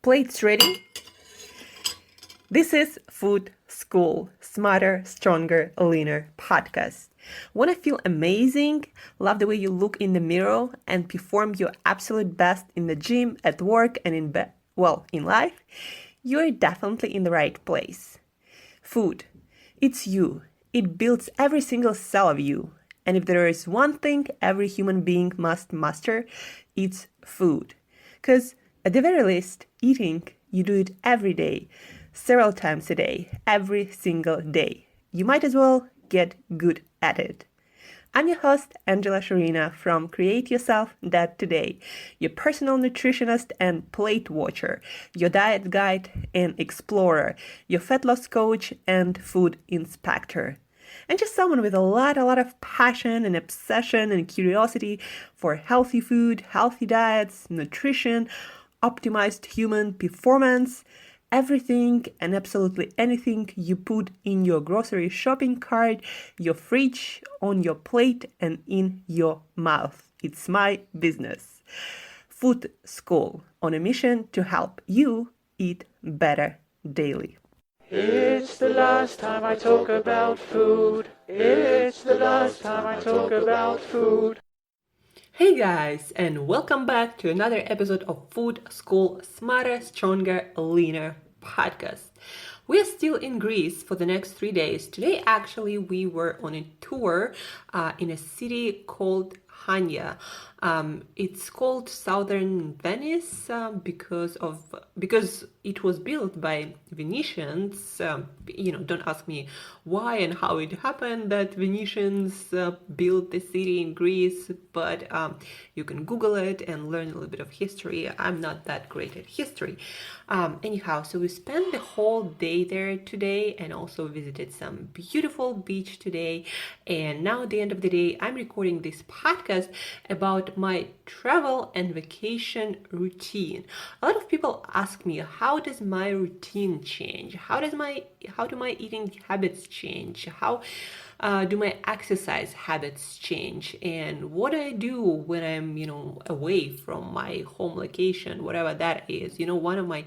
Plates ready? This is Food School, Smarter, Stronger, Leaner podcast. Want to feel amazing? Love the way you look in the mirror and perform your absolute best in the gym, at work, and in life? You're definitely in the right place. Food. It's you. It builds every single cell of you. And if there is one thing every human being must master, it's food. Because at the very least, eating, you do it every day, several times a day, every single day. You might as well get good at it. I'm your host, Shurina from createyourself.today, your personal nutritionist and plate watcher, your diet guide and explorer, your fat loss coach and food inspector. And just someone with a lot of passion and obsession and curiosity for healthy food, healthy diets, nutrition, optimized human performance, everything and absolutely anything you put in your grocery shopping cart, your fridge, on your plate, and in your mouth. It's my business. Food School, on a mission to help you eat better daily. It's the last time I talk about food. It's the last time I talk about food. Hey guys, and welcome back to another episode of Food School Smarter, Stronger, Leaner podcast. We're still in Greece for the next 3 days. Today, actually, we were on a tour in a city called Hania. It's called Southern Venice because it was built by Venetians. Don't ask me why and how it happened that Venetians built the city in Greece, but you can Google it and learn a little bit of history. I'm not that great at history. Anyhow, so we spent the whole day there today and also visited some beautiful beach today. And now at the end of the day, I'm recording this podcast about my travel and vacation routine. A lot of people ask me, how does my routine change? How do my eating habits change? How do my exercise habits change? And what do I do when I'm, away from my home location, whatever that is? One of my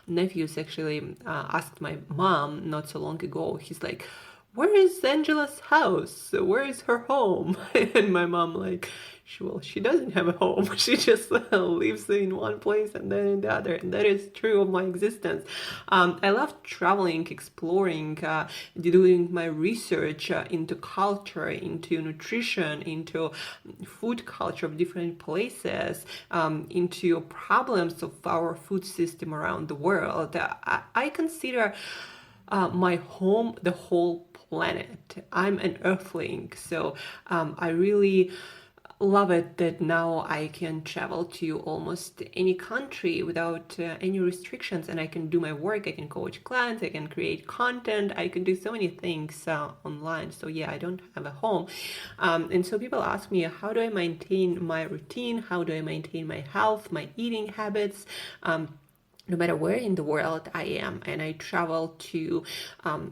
nephews actually asked my mom not so long ago. He's like, where is Angela's house? Where is her home? And my mom she doesn't have a home. She just lives in one place and then in the other. And that is true of my existence. I love traveling, exploring, doing my research into culture, into nutrition, into food culture of different places, into problems of our food system around the world. I consider my home the whole planet. I'm an earthling, so I really love it that now I can travel to almost any country without any restrictions, and I can do my work. I can coach clients, I can create content, I can do so many things online. So yeah, I don't have a home, and so people ask me, how do I maintain my routine? How do I maintain my health, my eating habits? No matter where in the world I am, and I travel to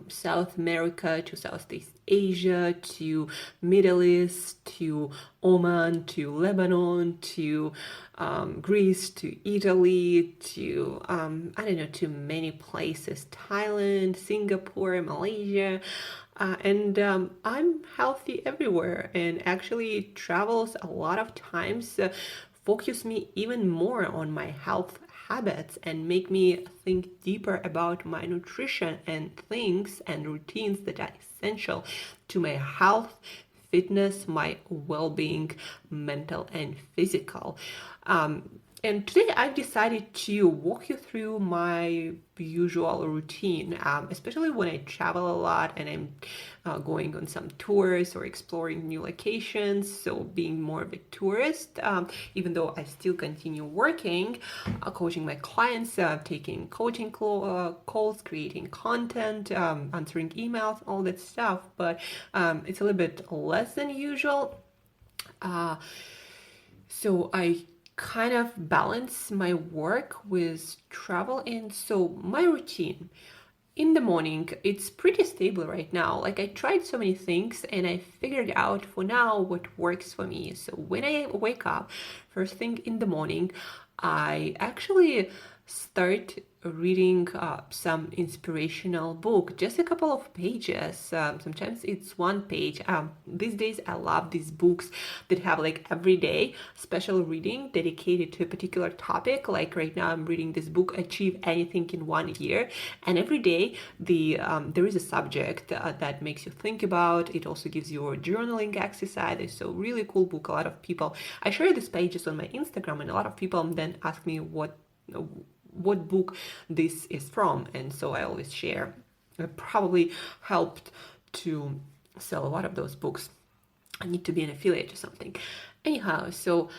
South America, to Southeast Asia, to Middle East, to Oman, to Lebanon, to Greece, to Italy, to to many places, Thailand, Singapore, Malaysia. And I'm healthy everywhere, and actually travels a lot of times focus me even more on my health habits and make me think deeper about my nutrition and things and routines that are essential to my health, fitness, my well-being, mental and physical. And today I've decided to walk you through my usual routine, especially when I travel a lot and I'm going on some tours or exploring new locations. So being more of a tourist, even though I still continue working, coaching my clients, taking coaching calls, creating content, answering emails, all that stuff. But it's a little bit less than usual. So I kind of balance my work with travel. And so my routine in the morning, it's pretty stable right now. I tried so many things and I figured out for now what works for me. So when I wake up first thing in the morning, I actually start reading some inspirational book, just a couple of pages. Sometimes it's one page. These days I love these books that have like everyday special reading dedicated to a particular topic. Like right now I'm reading this book, Achieve Anything in 1 Year, and every day there is a subject that makes you think about. It also gives you a journaling exercise. So really cool book. A lot of people, I share these pages on my Instagram, and a lot of people then ask me what book this is from, and so I always share. It probably helped to sell a lot of those books. I need to be an affiliate or something. Anyhow, so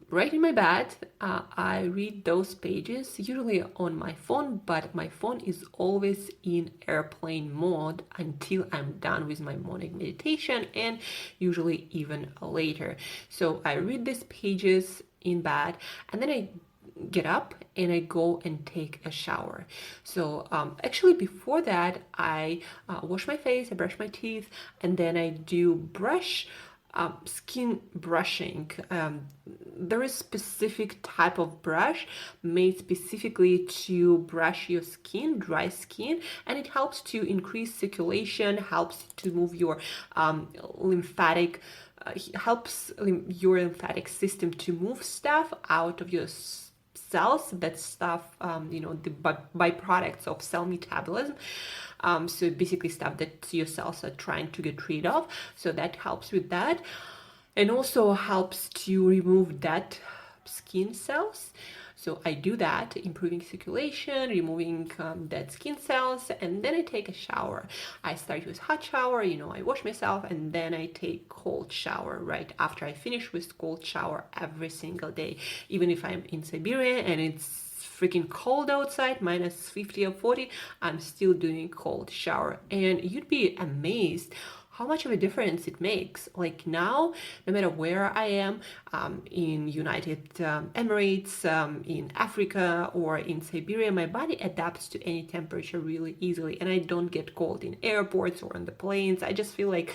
right in my bed, I read those pages, usually on my phone, but my phone is always in airplane mode until I'm done with my morning meditation, and usually even later. So I read these pages in bed, and then I get up and I go and take a shower. So actually before that, I wash my face, I brush my teeth, and then I do skin brushing. There is specific type of brush made specifically to brush your skin, dry skin, and it helps to increase circulation, helps to move your lymphatic helps your lymphatic system to move stuff out of your cells, that stuff, the byproducts of cell metabolism. So basically stuff that your cells are trying to get rid of. So that helps with that. And also helps to remove dead skin cells. So I do that, improving circulation, removing dead skin cells, and then I take a shower. I start with hot shower, I wash myself, and then I take cold shower right after I finish with cold shower every single day. Even if I'm in Siberia and it's freaking cold outside, minus 50 or 40, I'm still doing cold shower. And you'd be amazed how much of a difference it makes. Like now, no matter where I am, in United Emirates, in Africa, or in Siberia, my body adapts to any temperature really easily, and I don't get cold in airports or on the planes. I just feel like,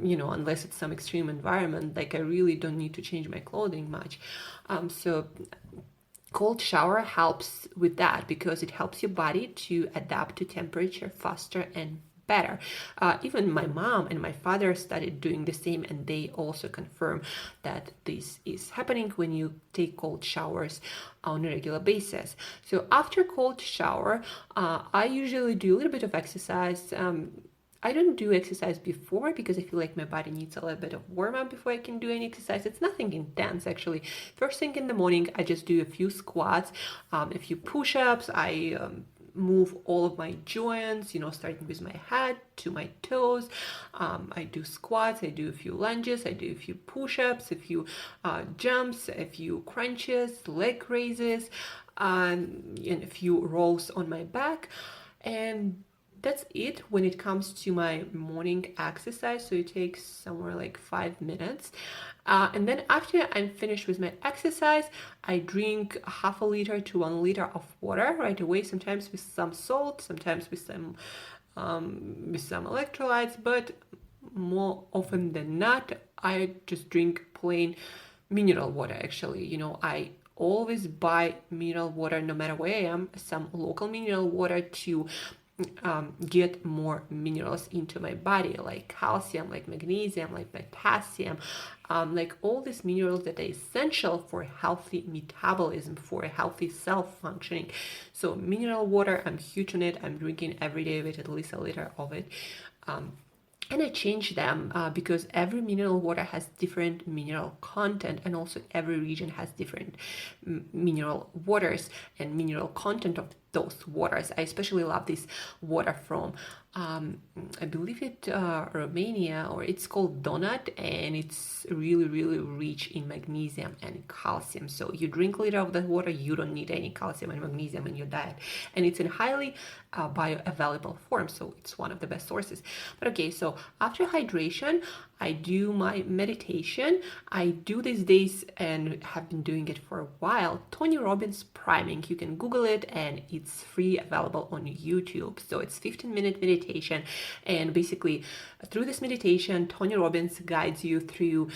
unless it's some extreme environment, like I really don't need to change my clothing much. So cold shower helps with that because it helps your body to adapt to temperature faster and better. Even my mom and my father started doing the same, and they also confirm that this is happening when you take cold showers on a regular basis. So after cold shower, I usually do a little bit of exercise. I don't do exercise before because I feel like my body needs a little bit of warm up before I can do any exercise. It's nothing intense actually. First thing in the morning, I just do a few squats, a few push-ups. I move all of my joints, starting with my head to my toes. I do squats, I do a few lunges, I do a few push-ups, a few jumps, a few crunches, leg raises, and a few rolls on my back. And that's it when it comes to my morning exercise. So it takes somewhere like 5 minutes. And then after I'm finished with my exercise, I drink half a liter to 1 liter of water right away, sometimes with some salt, sometimes with some electrolytes, but more often than not, I just drink plain mineral water actually. I always buy mineral water no matter where I am, some local mineral water to get more minerals into my body, like calcium, like magnesium, like potassium, like all these minerals that are essential for healthy metabolism, for a healthy cell functioning. So mineral water, I'm huge on it. I'm drinking every day with at least a liter of it. And I change them because every mineral water has different mineral content, and also every region has different mineral waters and mineral content of those waters. I especially love this water from I believe it Romania, or it's called Donut, and it's really really rich in magnesium and calcium. So you drink a liter of that water, you don't need any calcium and magnesium in your diet, and it's in highly bioavailable form, so it's one of the best sources. But okay, so after hydration, I do my meditation. I do these days and have been doing it for a while. Tony Robbins priming. You can Google it and it's free, available on YouTube. So it's 15-minute meditation, and basically through this meditation, Tony Robbins guides you through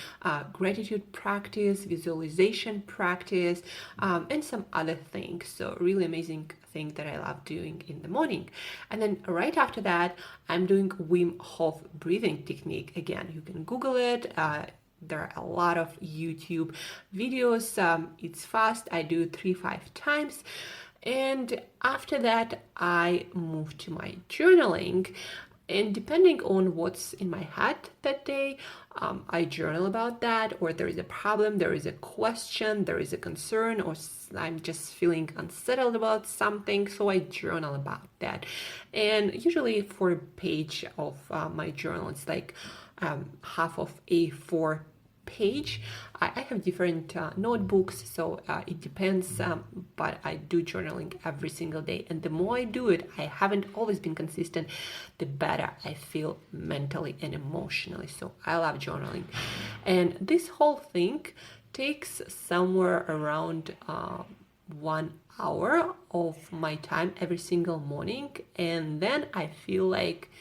gratitude practice, visualization practice, and some other things. So really amazing thing that I love doing in the morning. And then right after that, I'm doing Wim Hof breathing technique. Again, you can Google it. There are a lot of YouTube videos. It's fast. I do 3-5 times. And after that, I move to my journaling. And depending on what's in my head that day, I journal about that, or there is a problem, there is a question, there is a concern, or I'm just feeling unsettled about something, so I journal about that. And usually for a page of my journal, it's like half of A4 page. I have different notebooks, so it depends, but I do journaling every single day, and the more I do it, I haven't always been consistent, the better I feel mentally and emotionally. So I love journaling, and this whole thing takes somewhere around 1 hour of my time every single morning, and then I feel like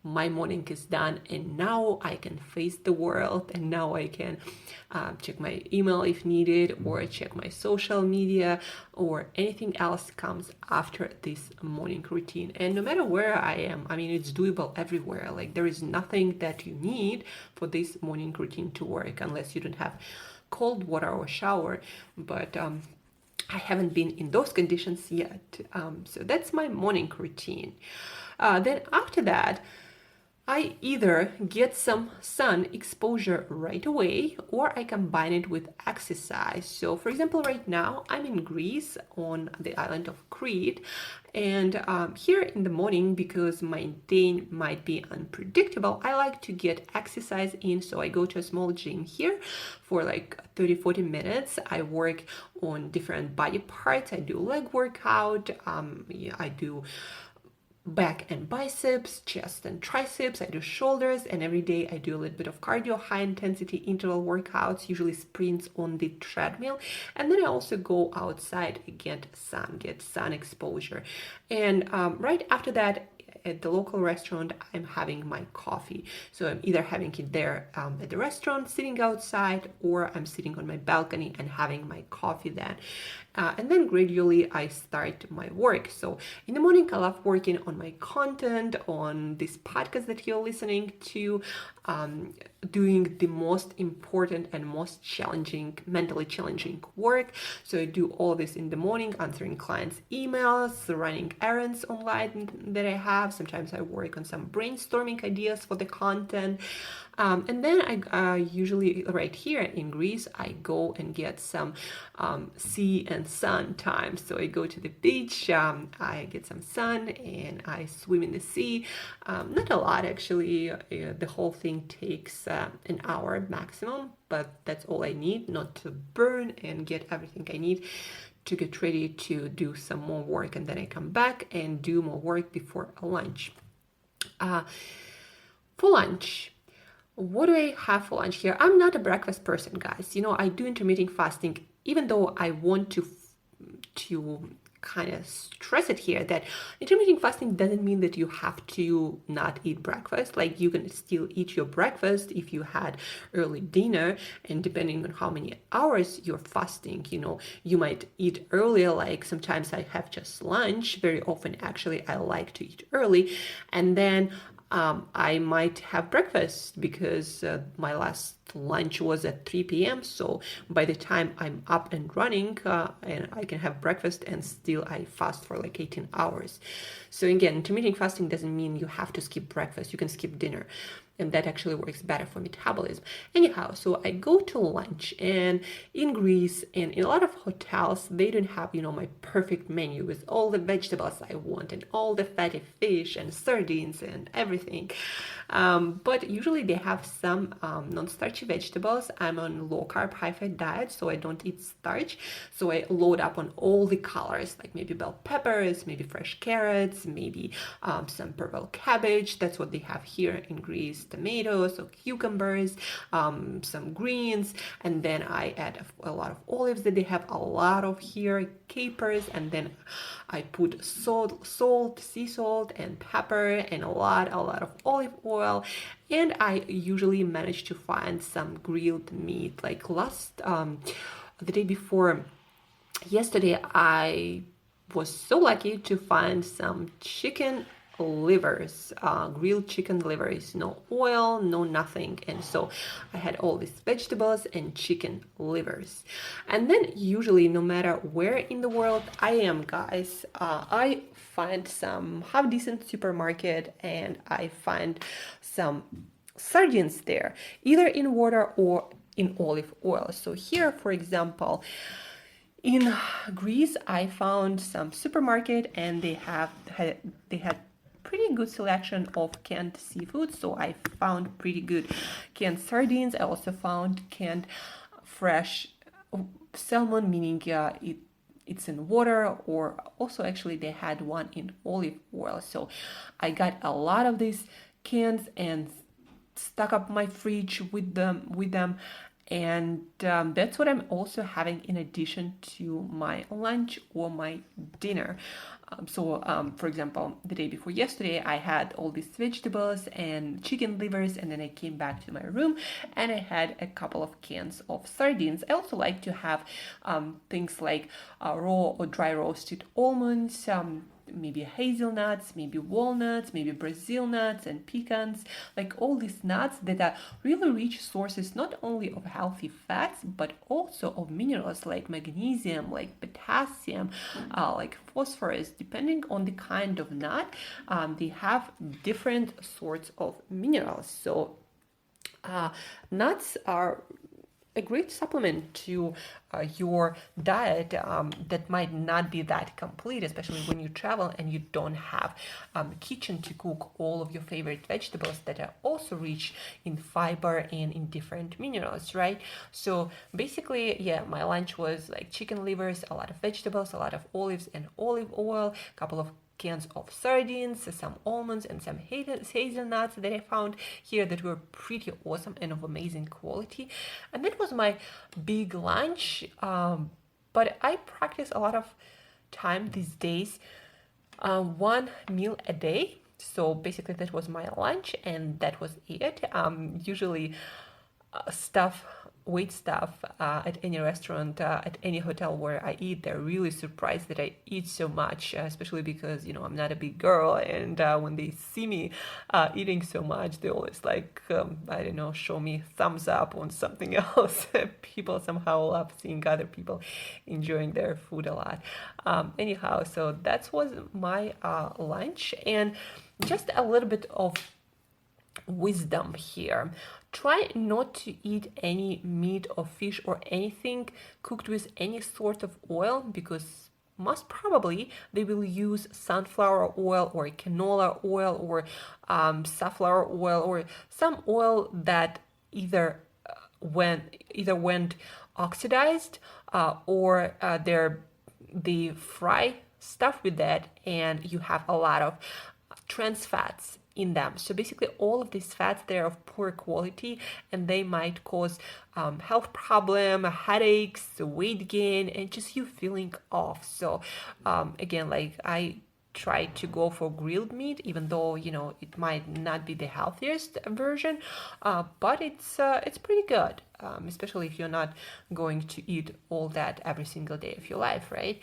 my morning is done, and now I can face the world, and now I can check my email if needed, or check my social media, or anything else comes after this morning routine. And no matter where I am, I mean, it's doable everywhere. Like, there is nothing that you need for this morning routine to work unless you don't have cold water or shower, but I haven't been in those conditions yet. So that's my morning routine. Then after that, I either get some sun exposure right away, or I combine it with exercise. So for example, right now I'm in Greece on the island of Crete, and here in the morning, because my day might be unpredictable, I like to get exercise in. So I go to a small gym here for like 30-40 minutes. I work on different body parts. I do leg workout, I do back and biceps, chest and triceps, I do shoulders, and every day I do a little bit of cardio, high intensity interval workouts, usually sprints on the treadmill. And then I also go outside, get sun exposure. And right after that, at the local restaurant, I'm having my coffee. So I'm either having it there at the restaurant, sitting outside, or I'm sitting on my balcony and having my coffee then. And then gradually I start my work. So in the morning, I love working on my content, on this podcast that you're listening to, doing the most important and most challenging, mentally challenging work. So I do all this in the morning, answering clients' emails, running errands online that I have. Sometimes I work on some brainstorming ideas for the content. And then I usually, right here in Greece, I go and get some sea and sun time. So I go to the beach, I get some sun, and I swim in the sea. Not a lot, actually. The whole thing takes an hour maximum, but that's all I need, not to burn, and get everything I need to get ready to do some more work. And then I come back and do more work before lunch. For lunch, what do I have for lunch here? I'm not a breakfast person, guys. I do intermittent fasting, even though I want to kind of stress it here that intermittent fasting doesn't mean that you have to not eat breakfast. Like, you can still eat your breakfast if you had early dinner, and depending on how many hours you're fasting, you might eat earlier. Like, sometimes I have just lunch. Very often, actually, I like to eat early, and then I might have breakfast because my last lunch was at 3 p.m. So by the time I'm up and running, and I can have breakfast, and still I fast for like 18 hours. So again, intermittent fasting doesn't mean you have to skip breakfast. You can skip dinner, and that actually works better for metabolism. Anyhow, so I go to lunch, and in Greece and in a lot of hotels, they don't have, my perfect menu with all the vegetables I want and all the fatty fish and sardines and everything. But usually they have some non-starchy vegetables. I'm on low-carb, high-fat diet, so I don't eat starch. So I load up on all the colors, like maybe bell peppers, maybe fresh carrots, maybe some purple cabbage. That's what they have here in Greece. tomatoes or cucumbers, some greens, and then I add a lot of olives that they have a lot of here, capers, and then I put salt, sea salt, and pepper, and a lot of olive oil. And I usually manage to find some grilled meat. Like the day before yesterday, I was so lucky to find some chicken livers, grilled chicken livers, no oil, no nothing. And so I had all these vegetables and chicken livers. And then usually, no matter where in the world I am, guys, I find some half decent supermarket and I find some sardines there, either in water or in olive oil. So here, for example, in Greece, I found some supermarket and they had pretty good selection of canned seafood. So I found pretty good canned sardines. I also found canned fresh salmon, meaning it's in water, or also actually they had one in olive oil. So I got a lot of these cans and stuck up my fridge with them, and that's what I'm also having in addition to my lunch or my dinner. For example, the day before yesterday, I had all these vegetables and chicken livers, and then I came back to my room and I had a couple of cans of sardines. I also like to have things like raw or dry roasted almonds, maybe hazelnuts, maybe walnuts, maybe Brazil nuts and pecans, like all these nuts that are really rich sources not only of healthy fats but also of minerals like magnesium, like potassium, like phosphorus. Depending on the kind of nut, they have different sorts of minerals. So nuts are a great supplement to your diet that might not be that complete, especially when you travel and you don't have a kitchen to cook all of your favorite vegetables that are also rich in fiber and in different minerals, right? So basically, yeah, my lunch was like chicken livers, a lot of vegetables, a lot of olives and olive oil, a couple of cans of sardines, some almonds, and some hazelnuts that I found here that were pretty awesome and of amazing quality. And that was my big lunch. But I practice a lot of time these days, one meal a day. So basically, that was my lunch, and that was it. Usually, wait staff at any restaurant, at any hotel where I eat, they're really surprised that I eat so much, especially because, I'm not a big girl. And when they see me eating so much, they always I don't know, show me thumbs up on something else. People somehow love seeing other people enjoying their food a lot. Anyhow, so that was my lunch. And just a little bit of wisdom here. Try not to eat any meat or fish or anything cooked with any sort of oil, because most probably they will use sunflower oil or canola oil or safflower oil or some oil that either went oxidized or they fry stuff with that, and you have a lot of trans fats in them. So basically all of these fats, they're of poor quality and they might cause health problem, headaches, weight gain, and just you feeling off. So again, like I try to go for grilled meat, even though it might not be the healthiest version, but it's pretty good, especially if you're not going to eat all that every single day of your life, right?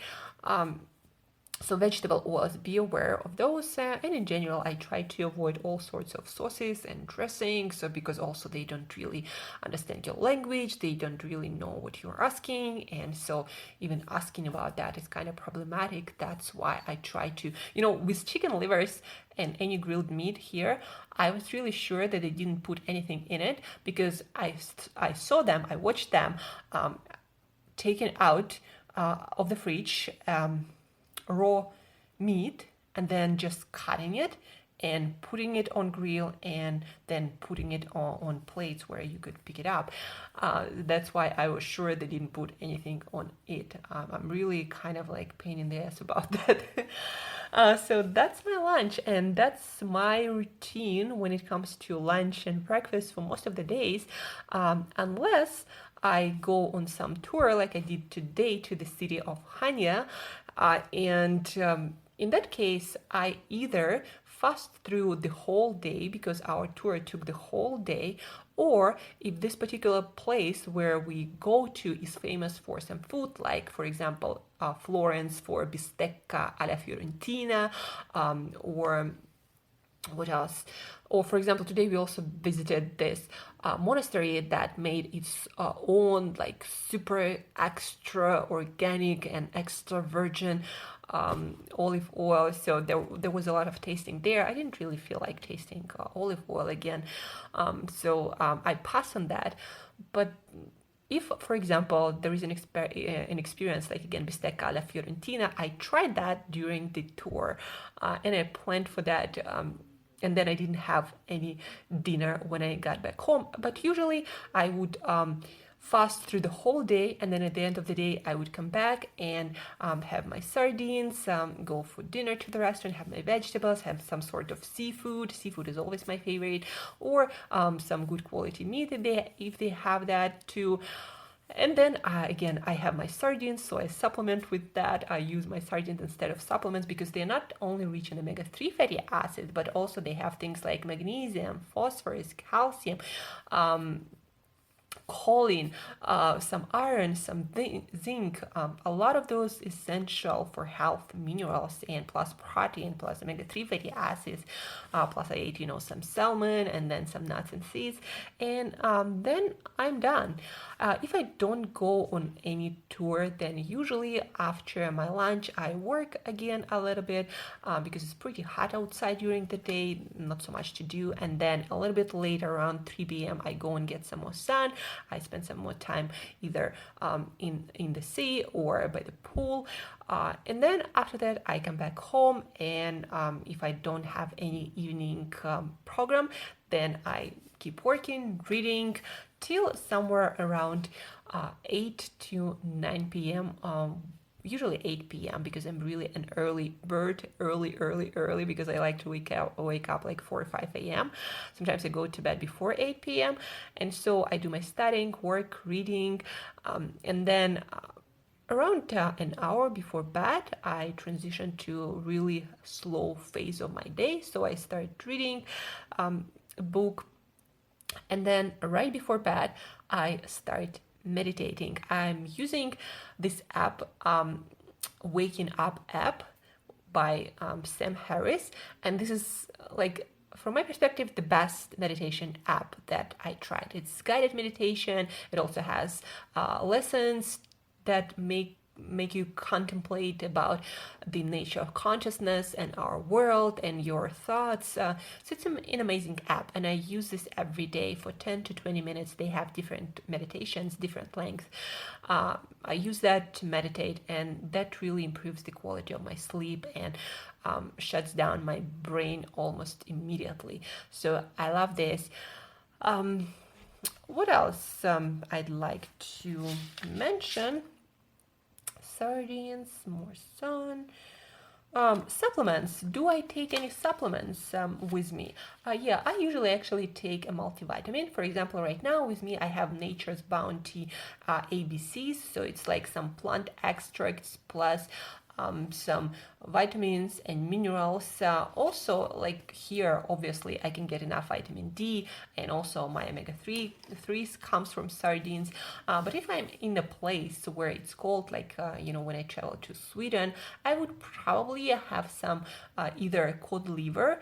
So vegetable oils, be aware of those, and in general I try to avoid all sorts of sauces and dressings, so because also they don't really understand your language, they don't really know what you're asking, and so even asking about that is kind of problematic. That's why I try to, with chicken livers and any grilled meat here, I was really sure that they didn't put anything in it, because I saw them, I watched them taken out of the fridge, raw meat, and then just cutting it and putting it on grill and then putting it on plates where you could pick it up. That's why I was sure they didn't put anything on it. I'm really kind of like pain in the ass about that. So that's my lunch, and that's my routine when it comes to lunch and breakfast for most of the days, unless I go on some tour like I did today to the city of Hanya, and in that case, I either fast through the whole day because our tour took the whole day, or if this particular place where we go to is famous for some food, like for example, Florence for bistecca alla Fiorentina, or what else? Or for example, today we also visited this monastery that made its own like super extra organic and extra virgin olive oil. So there was a lot of tasting there. I didn't really feel like tasting olive oil again, so I passed on that. But if, for example, there is an experience like again bistecca alla Fiorentina, I tried that during the tour, and I planned for that. And then I didn't have any dinner when I got back home. But usually I would fast through the whole day, and then at the end of the day I would come back and have my sardines, go for dinner to the restaurant, have my vegetables, have some sort of seafood. Seafood is always my favorite, or some good quality meat if they have that too. And then again, I have my sardines, so I supplement with that. I use my sardines instead of supplements because they're not only rich in omega-3 fatty acids, but also they have things like magnesium, phosphorus, calcium, choline, some iron, some zinc, a lot of those essential for health minerals, and plus protein, plus omega-3 fatty acids, plus I ate, some salmon and then some nuts and seeds, and then I'm done. If I don't go on any tour, then usually after my lunch I work again a little bit because it's pretty hot outside during the day, not so much to do, and then a little bit later around 3 p.m. I go and get some more sun. I spend some more time either in the sea or by the pool, and then after that I come back home, and if I don't have any evening program, then I keep working, reading till somewhere around 8 to 9 p.m. Usually 8 p.m. because I'm really an early bird, early because I like to wake up like 4 or 5 a.m. Sometimes I go to bed before 8 p.m. and so I do my studying, work, reading, and then around an hour before bed, I transition to a really slow phase of my day. So I start reading a book, and then right before bed, I start meditating. I'm using this app, Waking Up app by Sam Harris, and this is like, from my perspective, the best meditation app that I tried. It's guided meditation. It also has lessons that make you contemplate about the nature of consciousness and our world and your thoughts. So it's an amazing app, and I use this every day for 10 to 20 minutes. They have different meditations, different lengths. I use that to meditate, and that really improves the quality of my sleep and shuts down my brain almost immediately. So I love this. What else I'd like to mention? Sardines, more sun. Supplements. Do I take any supplements with me? Yeah, I usually actually take a multivitamin. For example, right now with me, I have Nature's Bounty ABCs. So it's like some plant extracts plus some vitamins and minerals. Also, like here, obviously, I can get enough vitamin D, and also my omega-3s comes from sardines. But if I'm in a place where it's cold, like when I travel to Sweden, I would probably have some either cod liver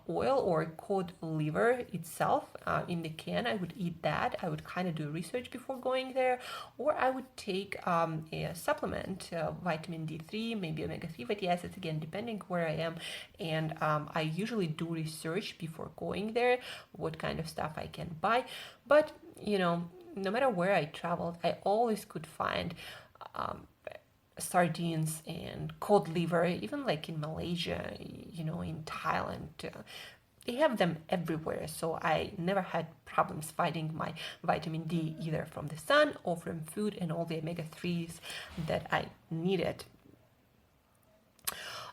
oil or cod liver itself in the can. I would eat that. I would kind of do research before going there, or I would take a supplement, vitamin D3, maybe omega-3 fatty acids, again, depending where I am. And I usually do research before going there, what kind of stuff I can buy. But, no matter where I traveled, I always could find sardines and cod liver, even like in Malaysia, in Thailand. They have them everywhere, so I never had problems finding my vitamin D either from the sun or from food and all the omega-3s that I needed.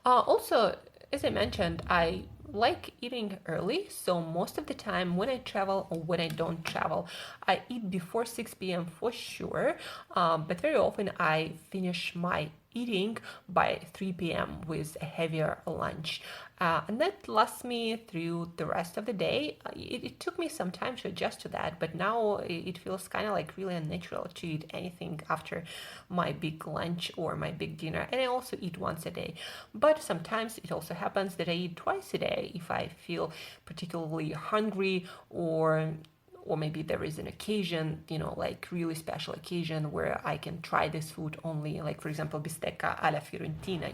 Also, as I mentioned, I like eating early. So most of the time when I travel or when I don't travel, I eat before 6 p.m. for sure. But very often I finish my eating by 3 p.m. with a heavier lunch. And that lasts me through the rest of the day. It took me some time to adjust to that, but now it feels kind of like really unnatural to eat anything after my big lunch or my big dinner. And I also eat once a day. But sometimes it also happens that I eat twice a day if I feel particularly hungry, or maybe there is an occasion, like really special occasion where I can try this food only, like for example, bistecca alla Fiorentina.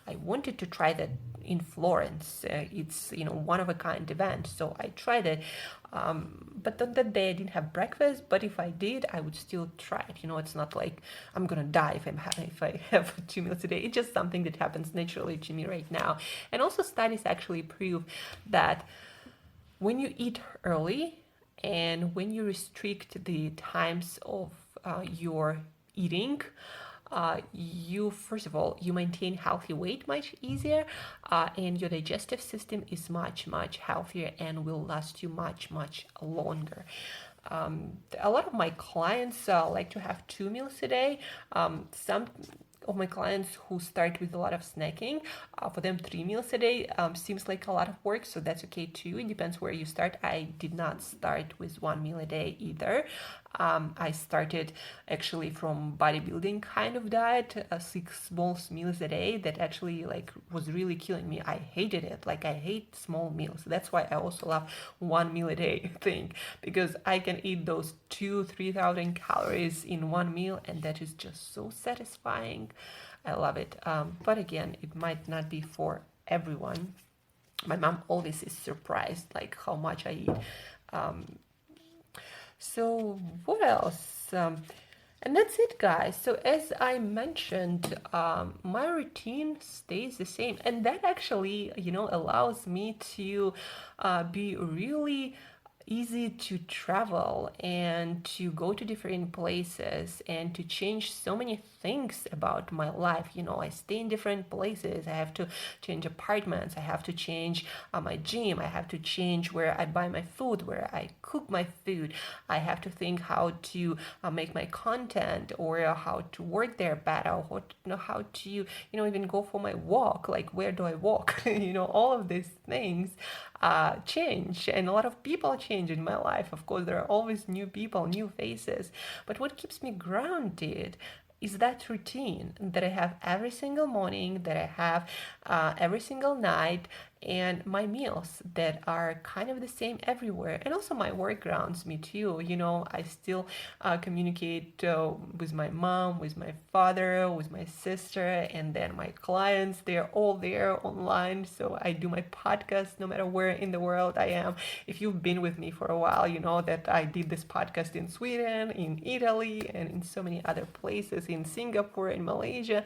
I wanted to try that in Florence. It's, one of a kind event. So I tried it. But on that day I didn't have breakfast, but if I did, I would still try it. It's not like I'm gonna die if I have 2 meals a day. It's just something that happens naturally to me right now. And also studies actually prove that when you eat early and when you restrict the times of your eating, you first of all you maintain healthy weight much easier, and your digestive system is much healthier and will last you much longer. A lot of my clients like to have 2 meals a day. Some of my clients who start with a lot of snacking, for them 3 meals a day seems like a lot of work, so that's okay too. It depends where you start. I did not start with 1 meal a day either. I started actually from bodybuilding kind of diet, 6 small meals a day that actually like was really killing me. I hated it. Like I hate small meals. That's why I also love 1 meal a day thing, because I can eat those 2,000-3,000 calories in one meal, and that is just so satisfying. I love it. But again, it might not be for everyone. My mom always is surprised like how much I eat. So what else? And that's it, guys. So as I mentioned, my routine stays the same, and that actually, allows me to be really easy to travel and to go to different places and to change so many things about my life. I stay in different places. I have to change apartments. I have to change my gym. I have to change where I buy my food, where I cook my food. I have to think how to make my content, or how to work there better, or how to even go for my walk. Like where do I walk? All of these things change, and a lot of people change in my life. Of course, there are always new people, new faces, but what keeps me grounded is that routine that I have every single morning, that I have every single night, and my meals that are kind of the same everywhere. And also my work grounds me too. I still communicate with my mom, with my father, with my sister, and then my clients. They're all there online. So I do my podcast no matter where in the world I am. If you've been with me for a while, you know that I did this podcast in Sweden, in Italy, and in so many other places, in Singapore, in Malaysia.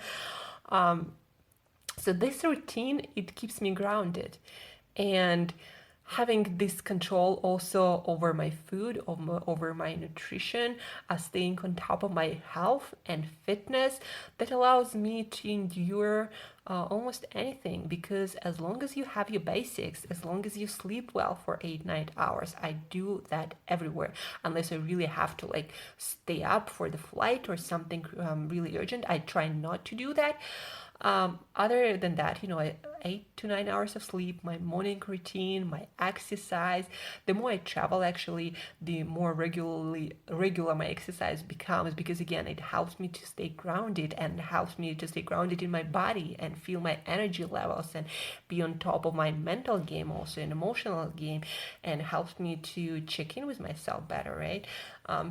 So this routine, it keeps me grounded, and having this control also over my food, over my nutrition, staying on top of my health and fitness, that allows me to endure almost anything, because as long as you have your basics, as long as you sleep well for 8-9 hours, I do that everywhere, unless I really have to like stay up for the flight or something really urgent. I try not to do that. Other than that, 8 to 9 hours of sleep, my morning routine, my exercise. The more I travel, actually, the more regular my exercise becomes, because again, it helps me to stay grounded, and helps me to stay grounded in my body and feel my energy levels, and be on top of my mental game, also an emotional game, and helps me to check in with myself better, right?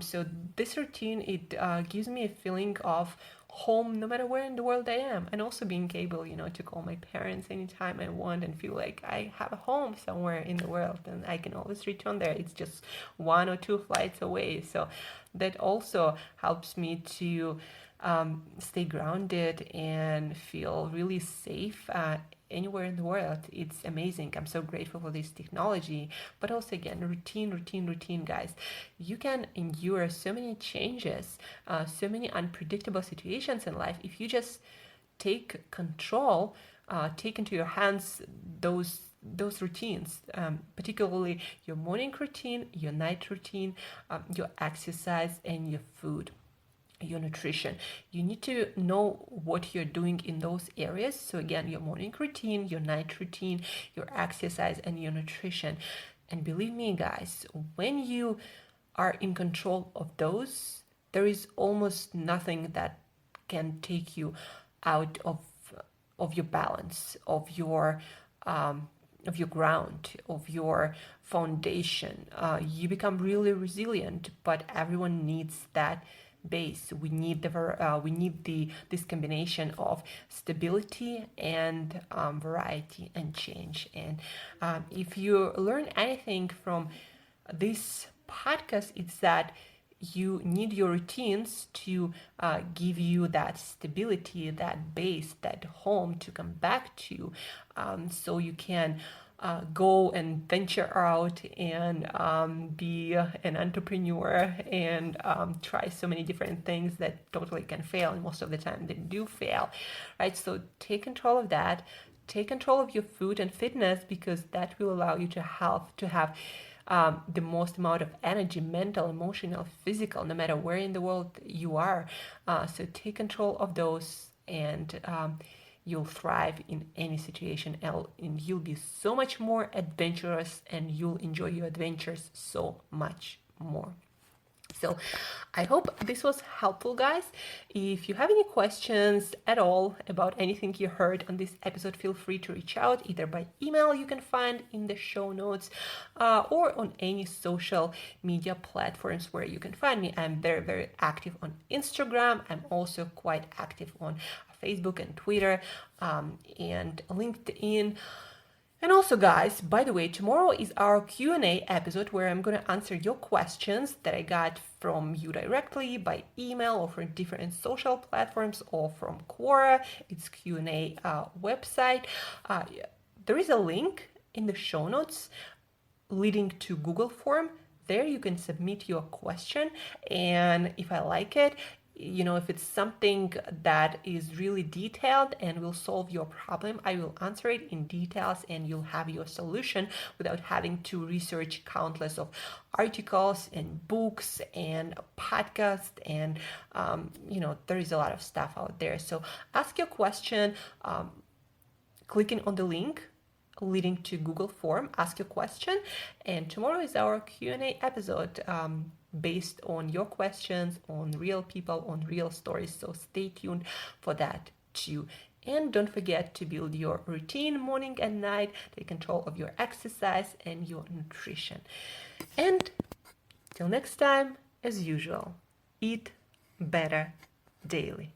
So this routine, it gives me a feeling of home no matter where in the world I am, and also being able, to call my parents anytime I want and feel like I have a home somewhere in the world and I can always return there. It's just 1 or 2 flights away. So that also helps me to stay grounded and feel really safe anywhere in the world. It's amazing. I'm so grateful for this technology. But also, again, routine, guys. You can endure so many changes, so many unpredictable situations in life if you just take control take into your hands those routines, particularly your morning routine, your night routine, your exercise, and your food, your nutrition. You need to know what you're doing in those areas. So again, your morning routine, your night routine, your exercise, and your nutrition. And believe me, guys, when you are in control of those, there is almost nothing that can take you out of your balance, of your ground, of your foundation. You become really resilient, but everyone needs that base. We need this combination of stability and variety and change. And if you learn anything from this podcast, it's that you need your routines to give you that stability, that base, that home to come back to, so you can go and venture out and be an entrepreneur and try so many different things that totally can fail, and most of the time they do fail, right? So take control of that. Take control of your food and fitness, because that will allow you to have the most amount of energy, mental, emotional, physical, no matter where in the world you are. So take control of those, and you'll thrive in any situation, and you'll be so much more adventurous, and you'll enjoy your adventures so much more. So I hope this was helpful, guys. If you have any questions at all about anything you heard on this episode, feel free to reach out either by email, you can find in the show notes, or on any social media platforms where you can find me. I'm very, very active on Instagram. I'm also quite active on Facebook and Twitter, and LinkedIn. And also, guys, by the way, tomorrow is our Q&A episode where I'm going to answer your questions that I got from you directly by email or from different social platforms or from Quora. It's Q&A website. There is a link in the show notes leading to Google form. There you can submit your question, and if I like it, if it's something that is really detailed and will solve your problem, I will answer it in details, and you'll have your solution without having to research countless of articles and books and podcasts, and there is a lot of stuff out there. So ask your question, clicking on the link leading to Google form, ask your question, and tomorrow is our Q&A episode, based on your questions, on real people, on real stories. So stay tuned for that too. And don't forget to build your routine morning and night, take control of your exercise and your nutrition. And till next time, as usual, eat better daily.